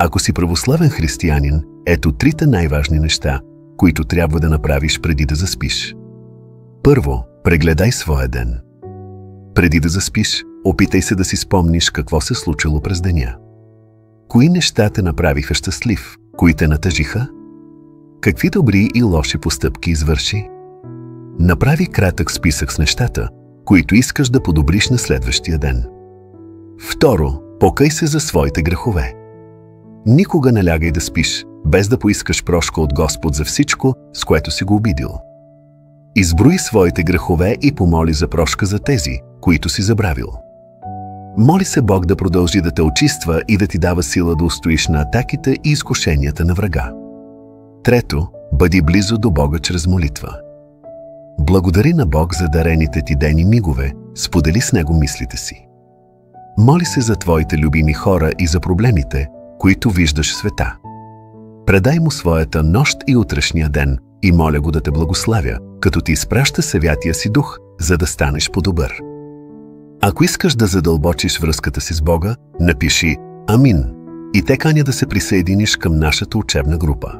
Ако си православен християнин, ето трите най-важни неща, които трябва да направиш преди да заспиш. Първо, прегледай своя ден. Преди да заспиш, опитай се да си спомниш какво се случило през деня. Кои неща те направиха щастлив, кои те натъжиха? Какви добри и лоши постъпки извърши? Направи кратък списък с нещата, които искаш да подобриш на следващия ден. Второ, покай се за своите грехове. Никога не лягай да спиш, без да поискаш прошка от Господ за всичко, с което си го обидил. Изброи своите грехове и помоли за прошка за тези, които си забравил. Моли се Бог да продължи да те очиства и да ти дава сила да устоиш на атаките и изкушенията на врага. Трето, бъди близо до Бога чрез молитва. Благодари на Бог за дарените ти ден и мигове, сподели с Него мислите си. Моли се за твоите любими хора и за проблемите, които виждаш в света. Предай му своята нощ и утрешния ден и моля го да те благославя, като ти изпраща Святия си Дух, за да станеш по-добър. Ако искаш да задълбочиш връзката си с Бога, напиши «Амин» и те каня да се присъединиш към нашата учебна група.